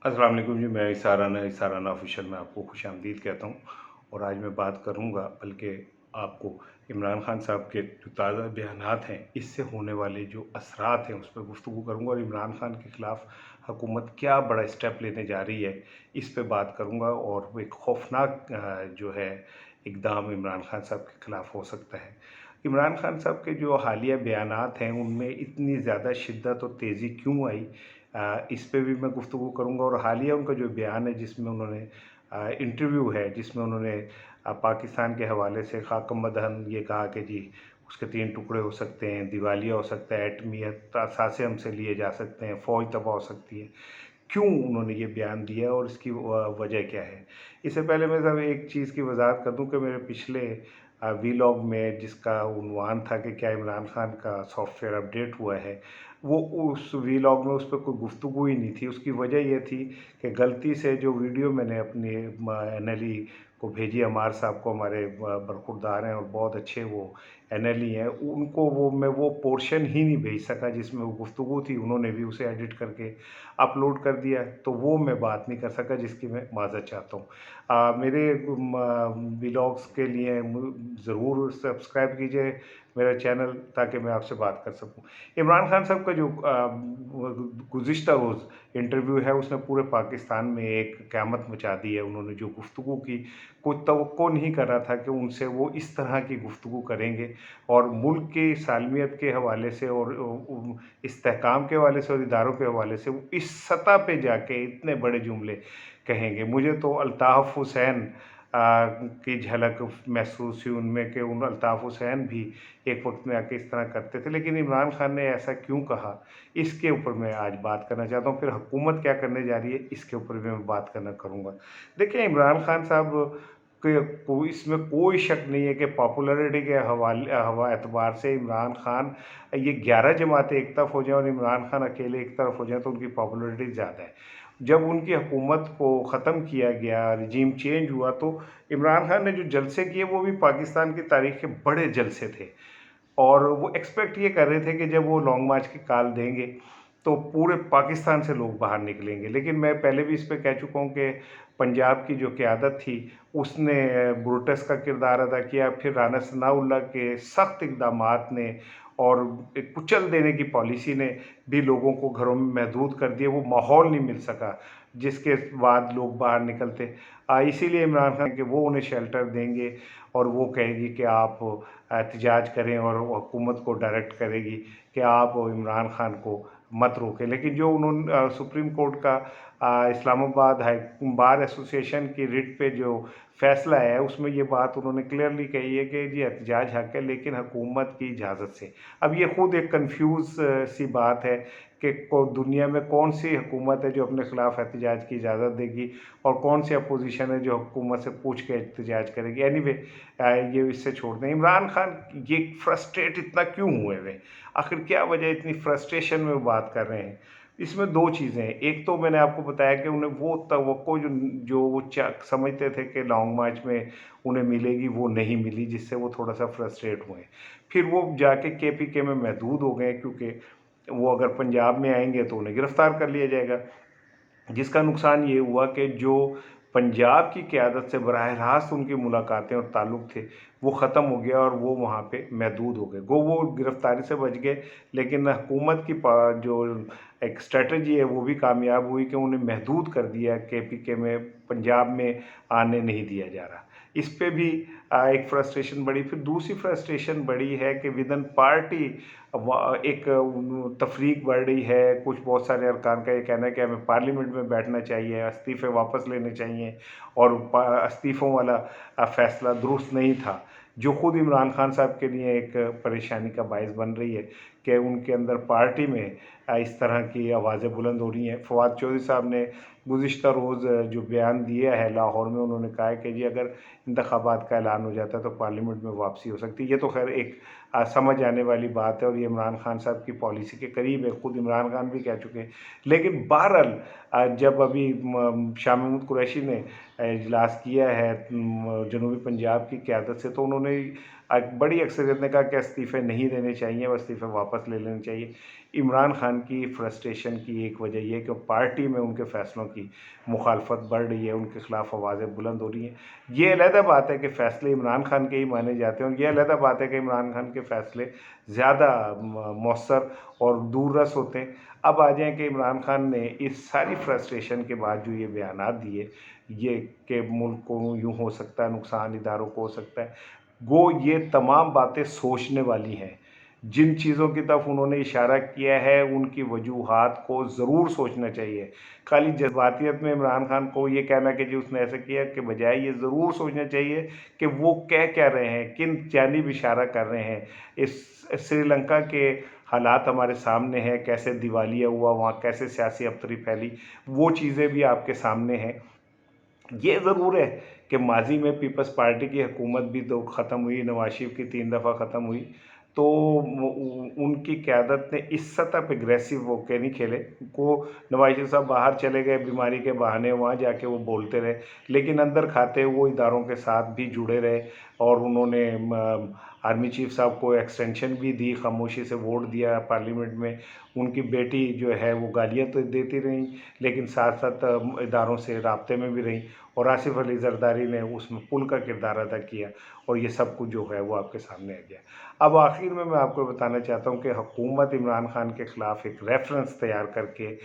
अस्सलाम वालेकुम जी। मैं इसाराना ऑफिशियल में आपको खुशामदीद कहता हूँ। और आज मैं बात करूँगा बल्कि आपको इमरान खान साहब के जो ताज़ा बयानात हैं, इससे होने वाले जो असरात हैं उस पर गुफ्तगू करूँगा, और इमरान खान के ख़िलाफ़ हुकूमत क्या बड़ा स्टेप लेने जा रही है इस पे बात करूँगा। और वो एक खौफनाक जो है इक़दाम इमरान खान साहब के ख़िलाफ़ हो सकता है। इमरान खान साहब के जो हालिया बयानात हैं उनमें इतनी ज़्यादा शिद्दत और तेज़ी क्यों आई, इस पे भी मैं गुफ्तगू करूँगा। और हालिया उनका जो बयान है जिसमें उन्होंने इंटरव्यू है जिसमें उन्होंने पाकिस्तान के हवाले से खाकम मदहन ये कहा कि जी उसके 3 टुकड़े हो सकते हैं, दिवालिया हो सकता है, एटमी असासे हमसे लिए जा सकते हैं, फ़ौज तबाह हो सकती है। क्यों उन्होंने ये बयान दिया और इसकी वजह क्या है? इससे पहले मैं साहब एक चीज़ की वज़ाहत कर दूँ कि मेरे पिछले वीलॉग में जिसका उन्वान था कि क्या इमरान खान का सॉफ्टवेयर अपडेट हुआ है, वो उस वीलॉग में उस पे कोई गुफ्तगू ही नहीं थी। उसकी वजह ये थी कि गलती से जो वीडियो मैंने अपनी एनएलई को भेजी, अमार साहब को, हमारे बरखुरदार हैं और बहुत अच्छे वो एनएलई हैं, उनको वो पोर्शन ही नहीं भेज सका जिसमें वो गुफ्तगू थी। उन्होंने भी उसे एडिट करके अपलोड कर दिया, तो वो मैं बात नहीं कर सका जिसकी मैं माज़रत चाहता हूँ। मेरे व्लॉग्स के लिए ज़रूर सब्सक्राइब कीजिए मेरा चैनल, ताकि मैं आपसे बात कर सकूँ। इमरान खान साहब का जो गुज़िश्ता रोज़ इंटरव्यू है उसने पूरे पाकिस्तान में एक क़यामत मचा दी है। उन्होंने जो गुफ्तगू की, कोई तवक्को नहीं कर रहा था कि उनसे वो इस तरह की गुफ्तगू करेंगे, और मुल्क की सालमियत के हवाले से और इस्तेहकाम के हवाले से और इदारों के हवाले से वो इस सतह पे जाके इतने बड़े जुमले कहेंगे। मुझे तो अल्ताफ़ हुसैन की झलक महसूस हुई उनमें कि उन अल्ताफ़ हुसैन भी एक वक्त में आके इस तरह करते थे, लेकिन इमरान खान ने ऐसा क्यों कहा, इसके ऊपर मैं आज बात करना चाहता हूँ। फिर हुकूमत क्या करने जा रही है इसके ऊपर भी मैं बात करना करूँगा। देखिए, इमरान खान साहब के कोई इसमें कोई शक नहीं है कि पॉपुलैरिटी के एतबार से इमरान खान, ये 11 जमातें एक तरफ हो जाएं और इमरान खान अकेले एक तरफ हो जाएं तो उनकी पॉपुलैरिटी ज़्यादा है। जब उनकी हुकूमत को ख़त्म किया गया, रिजीम चेंज हुआ, तो इमरान खान ने जो जलसे किए वो भी पाकिस्तान की तारीख़ के बड़े जलसे थे। और वो एक्सपेक्ट ये कर रहे थे कि जब वो लॉन्ग मार्च की कॉल देंगे तो पूरे पाकिस्तान से लोग बाहर निकलेंगे। लेकिन मैं पहले भी इस पे कह चुका हूँ कि पंजाब की जो क़यादत थी उसने ब्रूटस का किरदार अदा किया, फिर राना सनाउल्लाह के सख्त इक़दामात ने और एक कुचल देने की पॉलिसी ने भी लोगों को घरों में महदूद कर दिया। वो माहौल नहीं मिल सका जिसके बाद लोग बाहर निकलते। इसीलिए इमरान खान के वो उन्हें शेल्टर देंगे और वो कहेगी कि आप एहतजाज करें, और हुकूमत को डायरेक्ट करेगी कि आप इमरान खान को मत रोकें। लेकिन जो उन्होंने सुप्रीम कोर्ट का इस्लामाबाद हाई बार एसोसिएशन की रिट पे जो फैसला है उसमें ये बात उन्होंने क्लियरली कही है कि जी एहतजाज हक है, लेकिन हुकूमत की इजाज़त से। अब ये खुद एक कंफ्यूज सी बात है कि दुनिया में कौन सी हुकूमत है जो अपने ख़िलाफ़ एहतजाज की इजाज़त देगी, और कौन सी अपोजिशन है जो हुकूमत से पूछ के एहतजाज करेगी। एनीवे, ये इससे छोड़ दें। इमरान खान ये फ्रस्ट्रेट इतना क्यों हुए हुए, आखिर क्या वजह, इतनी फ्रस्ट्रेशन में वो बात कर रहे हैं? इसमें 2 चीज़ें हैं। एक तो मैंने आपको बताया कि उन्हें वो तवक्को जो जो वो समझते थे कि लॉन्ग मार्च में उन्हें मिलेगी, वो नहीं मिली, जिससे वो थोड़ा-सा फ्रस्ट्रेट हुए। फिर वो जाके केपीके में महदूद हो गए, क्योंकि वो अगर पंजाब में आएँगे तो उन्हें गिरफ़्तार कर लिया जाएगा। जिसका नुकसान ये हुआ कि जो पंजाब की क़यादत से बराह रास्त उनकी मुलाकातें और ताल्लुक़ थे, वो ख़त्म हो गया और वो वहाँ पे महदूद हो गए। वो गिरफ़्तारी से बच गए, लेकिन हुकूमत की जो एक स्ट्रैटेजी है वो भी कामयाब हुई कि उन्हें महदूद कर दिया, केपीके में, पंजाब में आने नहीं दिया जा रहा। इस पे भी एक फ्रस्ट्रेशन बढ़ी। फिर दूसरी फ्रस्ट्रेशन बढ़ी है कि विदिन पार्टी एक तफरीक बढ़ रही है। कुछ बहुत सारे अरकान का ये कहना है कि हमें पार्लियामेंट में बैठना चाहिए, इस्तीफ़े वापस लेने चाहिए, और इस्तीफ़ों वाला फ़ैसला दुरुस्त नहीं था, जो ख़ुद इमरान खान साहब के लिए एक परेशानी का बायस बन रही है कि उनके अंदर पार्टी में इस तरह की आवाज़ें बुलंद हो रही हैं। फवाद चौधरी साहब ने गुज़िश्ता रोज़ जो बयान दिया है लाहौर में, उन्होंने कहा है कि जी अगर इंतखाबात का ऐलान हो जाता है तो पार्लियामेंट में वापसी हो सकती है। ये तो खैर एक समझ आने वाली बात है, और ये इमरान खान साहब की पॉलिसी के करीब है, ख़ुद इमरान खान भी कह चुके हैं। लेकिन बहरहाल जब अभी शाह महमूद कुरैशी ने इजलास किया है जनूबी पंजाब की क़यादत से, तो उन्होंने एक बड़ी अक्सरियत ने कहा कि इस्तीफ़े नहीं देने चाहिए, वो इस्तीफ़े वापस वापस ले लेनी चाहिए। इमरान खान की फ्रस्ट्रेशन की एक वजह यह है कि पार्टी में उनके फ़ैसलों की मुखालफत बढ़ रही है, उनके खिलाफ आवाज़ें बुलंद हो रही हैं। ये अलहदा बात है कि फ़ैसले इमरान खान के ही माने जाते हैं, और ये अलहदा बात है कि इमरान खान के फ़ैसले ज़्यादा मौसर और दूररस होते हैं। अब आ जाएँ कि इमरान खान ने इस सारी फ्रस्ट्रेशन के बाद जो ये बयानात दिए, ये कि मुल्क को यूँ हो सकता है, नुकसान इदारों को हो सकता है, गो ये तमाम बातें सोचने वाली हैं। जिन चीज़ों की तरफ उन्होंने इशारा किया है, उनकी वजूहात को ज़रूर सोचना चाहिए। खाली जज़्बातियत में इमरान खान को ये कहना कि जी उसने ऐसा किया, के बजाय ये ज़रूर सोचना चाहिए कि वो कह क्या रहे हैं, किन जानिब इशारा कर रहे हैं। इस श्रीलंका के हालात हमारे सामने हैं, कैसे दिवालिया हुआ, वहाँ कैसे सियासी अबतरी फैली, वो चीज़ें भी आपके सामने हैं। ये ज़रूर है कि माजी में पीपल्स पार्टी की हुकूमत भी तो ख़त्म हुई, नवाज शरीफ की 3 दफ़ा ख़त्म हुई, तो उनकी क़यादत ने इस सतह पे एग्रेसिव होके नहीं खेले। को नवाज शरीफ साहब बाहर चले गए बीमारी के बहाने, वहाँ जाके वो बोलते रहे, लेकिन अंदर खाते वो इदारों के साथ भी जुड़े रहे, और उन्होंने आर्मी चीफ साहब को एक्सटेंशन भी दी, खामोशी से वोट दिया पार्लियामेंट में। उनकी बेटी जो है वो गालियाँ तो देती रहीं, लेकिन साथ साथ इदारों से राब्ते में भी रहीं, और आसिफ अली जरदारी ने उसमें पुल का किरदार अदा किया, और ये सब कुछ जो है वो आपके सामने आ गया। अब आखिर में मैं आपको बताना चाहता हूँ कि हुकूमत इमरान खान के ख़िलाफ़ एक रेफरेंस तैयार करके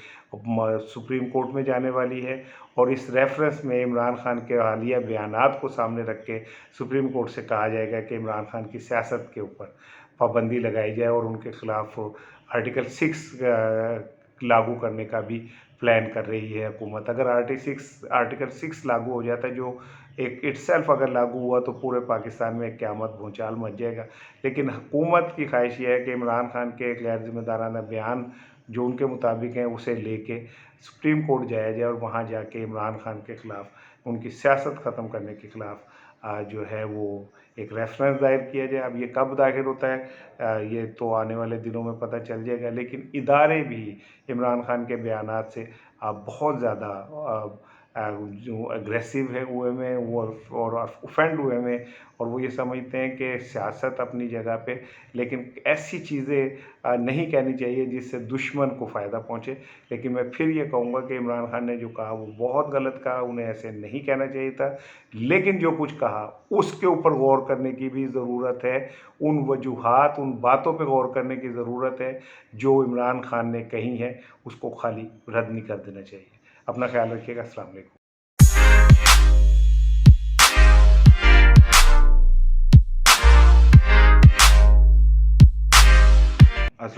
सुप्रीम कोर्ट में जाने वाली है, और इस रेफरेंस में इमरान खान के हालिया बयानात को सामने रख के सुप्रीम कोर्ट से कहा जाएगा कि इमरान खान की सियासत के ऊपर पाबंदी लगाई जाए, और उनके ख़िलाफ़ आर्टिकल 6 लागू करने का भी प्लान कर रही है हुकूमत। अगर आर्टिकल 6 लागू हो जाता है, जो एक इटसेल्फ अगर लागू हुआ, तो पूरे पाकिस्तान में एक क़यामत भूचाल मच जाएगा। लेकिन हुकूमत की ख्वाहिश ये है कि इमरान खान के गैर ज़िम्मेदाराना बयान जो उनके मुताबिक हैं, उसे लेके सुप्रीम कोर्ट जाया जाए, और वहाँ जाके इमरान खान के ख़िलाफ़ उनकी सियासत ख़त्म करने के ख़िलाफ़ जो है वो एक रेफरेंस दायर किया जाए। अब ये कब दाखिल होता है, ये तो आने वाले दिनों में पता चल जाएगा, लेकिन इदारे भी इमरान खान के बयानात से बहुत ज़्यादा जो एग्रेसिव है हुए में, वो और ऑफेंड हुए में, और वो ये समझते हैं कि सियासत अपनी जगह पे, लेकिन ऐसी चीज़ें नहीं कहनी चाहिए जिससे दुश्मन को फ़ायदा पहुँचे। लेकिन मैं फिर ये कहूँगा कि इमरान खान ने जो कहा वो बहुत गलत कहा, उन्हें ऐसे नहीं कहना चाहिए था, लेकिन जो कुछ कहा उसके ऊपर गौर करने की भी ज़रूरत है। उन वजूहात, उन बातों पे गौर करने की ज़रूरत है जो इमरान खान ने कही हैं, उसको खाली रद्द नहीं कर देना चाहिए। अपना ख्याल रखिएगा। अस्सलाम वालेकुम।